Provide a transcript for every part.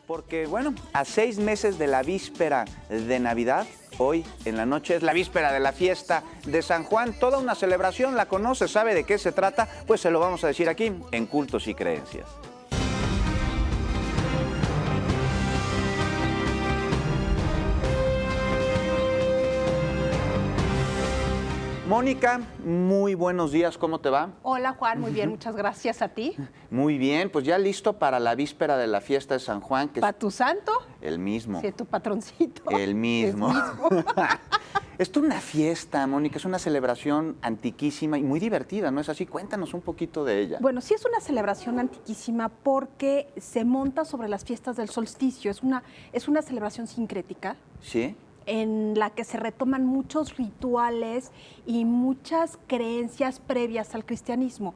Porque, bueno, a 6 meses de la víspera de Navidad, hoy en la noche es la víspera de la fiesta de San Juan. Toda una celebración, la conoce, sabe de qué se trata, pues se lo vamos a decir aquí en Cultos y Creencias. Mónica, muy buenos días, ¿cómo te va? Hola Juan, muy bien, muchas gracias a ti. Muy bien, pues ya listo para la víspera de la fiesta de San Juan. Que ¿Para tu santo? El mismo. Sí, tu patroncito. El mismo. Esto es una fiesta, Mónica, es una celebración antiquísima y muy divertida, ¿no es así? Cuéntanos un poquito de ella. Bueno, sí es una celebración antiquísima porque se monta sobre las fiestas del solsticio. Es una celebración sincrética. ¿Sí? En la que se retoman muchos rituales y muchas creencias previas al cristianismo.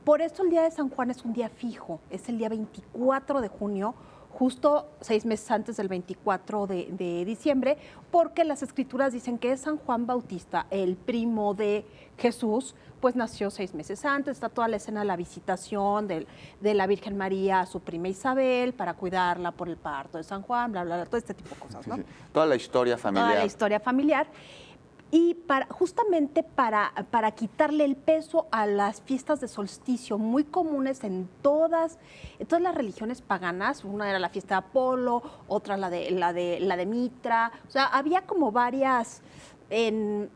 Por eso el día de San Juan es un día fijo, es el día 24 de junio, justo 6 meses antes del 24 de diciembre, porque las escrituras dicen que San Juan Bautista, el primo de Jesús, pues nació 6 meses antes. Está toda la escena de la visitación de la Virgen María a su prima Isabel para cuidarla por el parto de San Juan, bla, bla, bla, todo este tipo de cosas, ¿no? Sí. Toda la historia familiar. Toda la historia familiar. Y justamente para quitarle el peso a las fiestas de solsticio, muy comunes en todas las religiones paganas. Una era la fiesta de Apolo, otra la de Mitra. O sea, había como varias en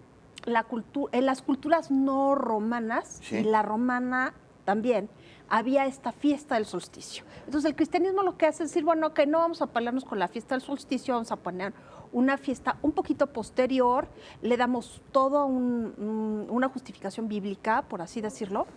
las culturas no romanas, sí, y la romana también, había esta fiesta del solsticio. Entonces el cristianismo lo que hace es decir, bueno, que no vamos a pelearnos con la fiesta del solsticio, vamos a poner una fiesta un poquito posterior, le damos toda una justificación bíblica, por así decirlo,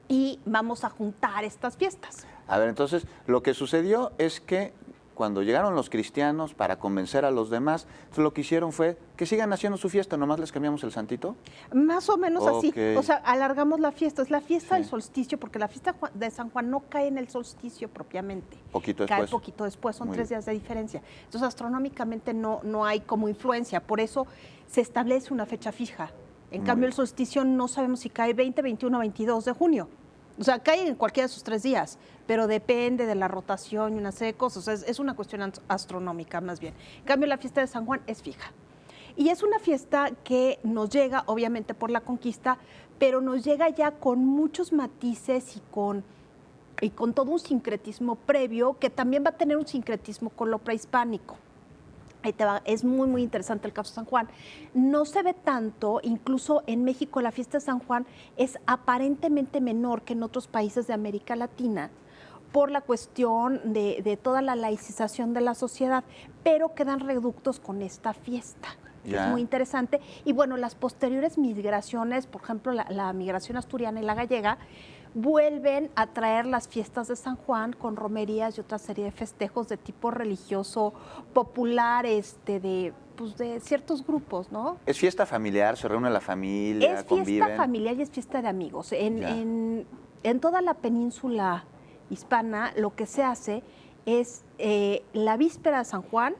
y vamos a juntar estas fiestas. A ver, entonces, lo que sucedió es que cuando llegaron los cristianos para convencer a los demás, lo que hicieron fue que sigan haciendo su fiesta, nomás les cambiamos el santito. Más o menos así, Okay. o sea, alargamos la fiesta, es la fiesta Sí. del solsticio, porque la fiesta de San Juan no cae en el solsticio propiamente. Poquito Cae después. poquito después, son Muy 3 bien. días de diferencia. Entonces, astronómicamente no hay como influencia, por eso se establece una fecha fija. En Muy cambio, bien. el solsticio no sabemos si cae 20, 21 o 22 de junio. O sea, cae en cualquiera de esos 3 días, pero depende de la rotación y una serie de cosas. O sea, es una cuestión astronómica más bien. En cambio, la fiesta de San Juan es fija. Y es una fiesta que nos llega, obviamente, por la conquista, pero nos llega ya con muchos matices y con todo un sincretismo previo, que también va a tener un sincretismo con lo prehispánico. Ahí te va. Es muy, muy interesante el caso de San Juan. No se ve tanto, incluso en México la fiesta de San Juan es aparentemente menor que en otros países de América Latina por la cuestión de toda la laicización de la sociedad, pero quedan reductos con esta fiesta. Ya. Es muy interesante. Y bueno, las posteriores migraciones, por ejemplo, la migración asturiana y la gallega, vuelven a traer las fiestas de San Juan con romerías y otra serie de festejos de tipo religioso, popular, de ciertos grupos, ¿no? Es fiesta familiar, se reúne la familia, Es conviven. fiesta familiar y es fiesta de amigos. En toda la península hispana lo que se hace es la víspera de San Juan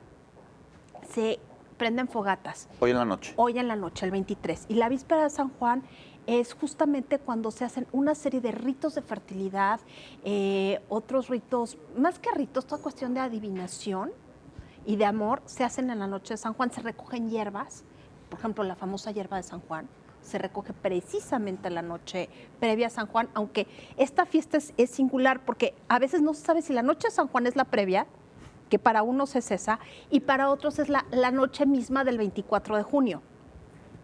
se prenden fogatas. Hoy en la noche. Hoy en la noche, el 23. Y la víspera de San Juan es justamente cuando se hacen una serie de ritos de fertilidad, otros ritos, más que ritos, toda cuestión de adivinación y de amor, se hacen en la noche de San Juan. Se recogen hierbas, por ejemplo, la famosa hierba de San Juan, se recoge precisamente la noche previa a San Juan, aunque esta fiesta es singular porque a veces no se sabe si la noche de San Juan es la previa, que para unos es esa, y para otros es la noche misma del 24 de junio.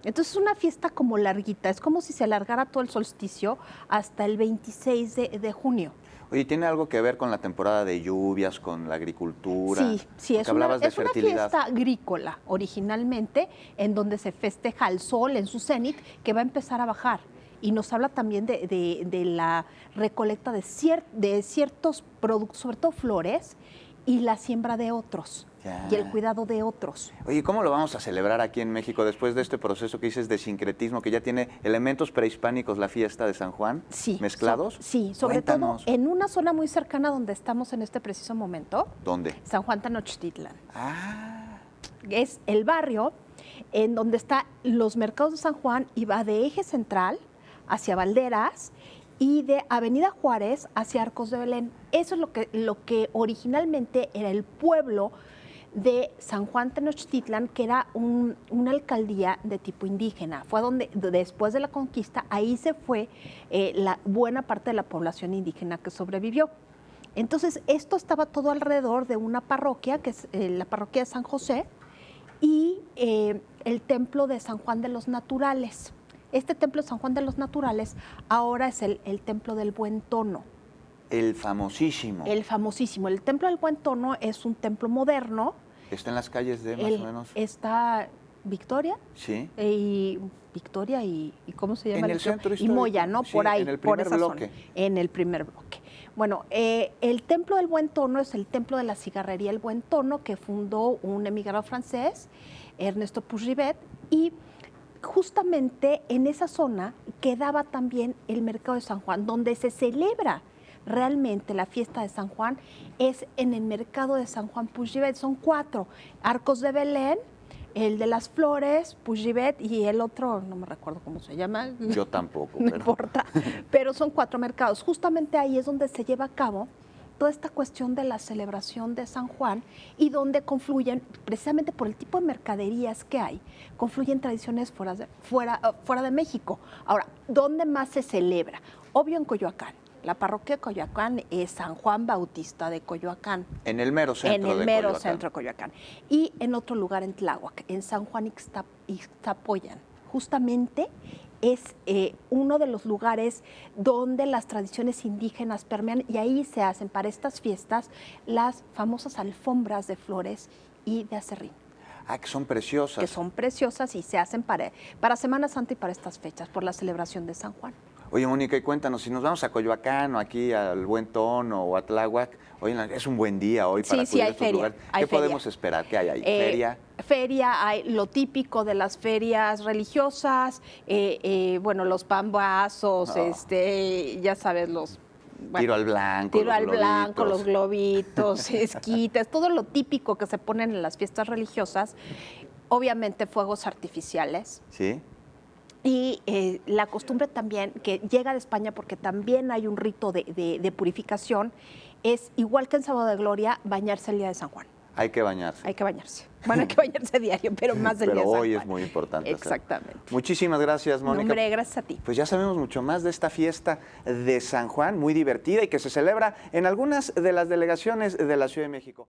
Entonces es una fiesta como larguita, es como si se alargara todo el solsticio hasta el 26 de junio. Oye, ¿tiene algo que ver con la temporada de lluvias, con la agricultura? Sí, es una fiesta agrícola originalmente, en donde se festeja al sol en su cenit, que va a empezar a bajar. Y nos habla también de la recolecta de ciertos productos, sobre todo flores, y la siembra de otros, ya, y el cuidado de otros. Oye, ¿cómo lo vamos a celebrar aquí en México después de este proceso que dices de sincretismo, que ya tiene elementos prehispánicos la fiesta de San Juan, Sí, mezclados? Sí, sobre Cuéntanos. todo en una zona muy cercana donde estamos en este preciso momento. ¿Dónde? San Juan Tenochtitlan. Ah, Es el barrio en donde están los mercados de San Juan y va de eje central hacia Valderas y de Avenida Juárez hacia Arcos de Belén. Eso es lo que originalmente era el pueblo de San Juan Tenochtitlan, que era una alcaldía de tipo indígena. Fue donde, después de la conquista, ahí se fue la buena parte de la población indígena que sobrevivió. Entonces, esto estaba todo alrededor de una parroquia, que es la parroquia de San José, y el templo de San Juan de los Naturales. Este templo de San Juan de los Naturales ahora es el templo del Buen Tono. El famosísimo. El famosísimo. El templo del Buen Tono es un templo moderno. ¿Está en las calles de más o menos? Está Victoria. Sí. Y Victoria y ¿cómo se llama? En el centro histórico. Y Moya, ¿no? Sí, por ahí, en el por primer esa bloque. zona. En el primer bloque. Bueno, el templo del Buen Tono es el templo de la cigarrería El Buen Tono, que fundó un emigrado francés, Ernesto Pougivet, y justamente en esa zona quedaba también el mercado de San Juan, donde se celebra realmente la fiesta de San Juan, es en el mercado de San Juan Pougivet. Son 4, Arcos de Belén, el de las Flores, Pougivet, y el otro, no me recuerdo cómo se llama. Yo tampoco. No importa, pero son 4 mercados. Justamente ahí es donde se lleva a cabo toda esta cuestión de la celebración de San Juan y donde confluyen, precisamente por el tipo de mercaderías que hay, confluyen tradiciones fuera de México. Ahora, ¿dónde más se celebra? Obvio en Coyoacán. La parroquia de Coyoacán es San Juan Bautista de Coyoacán. En el mero centro de Coyoacán. En el mero centro de Coyoacán. Y en otro lugar en Tláhuac, en San Juan Ixtapoyan. Justamente es uno de los lugares donde las tradiciones indígenas permean y ahí se hacen para estas fiestas las famosas alfombras de flores y de aserrín. Ah, que son preciosas. Que son preciosas y se hacen para Semana Santa y para estas fechas, por la celebración de San Juan. Oye, Mónica, y cuéntanos, si nos vamos a Coyoacán o aquí al Buen Tono o a Tláhuac, oye, es un buen día hoy para acudir a estos lugares. ¿Qué podemos esperar? ¿Qué hay ahí? ¿Feria? Feria, hay lo típico de las ferias religiosas, bueno, los pambazos, ya sabes, los... Bueno, tiro al blanco, los globitos, esquites, todo lo típico que se ponen en las fiestas religiosas. Obviamente fuegos artificiales. Sí. Y la costumbre también, que llega de España porque también hay un rito de purificación, es igual que en Sábado de Gloria, bañarse el día de San Juan. Hay que bañarse. Hay que bañarse. Bueno, hay que bañarse diario, pero más del día de San Juan. Pero hoy es muy importante. Exactamente. Muchísimas gracias, Mónica. Hombre, gracias a ti. Pues ya sabemos mucho más de esta fiesta de San Juan, muy divertida y que se celebra en algunas de las delegaciones de la Ciudad de México.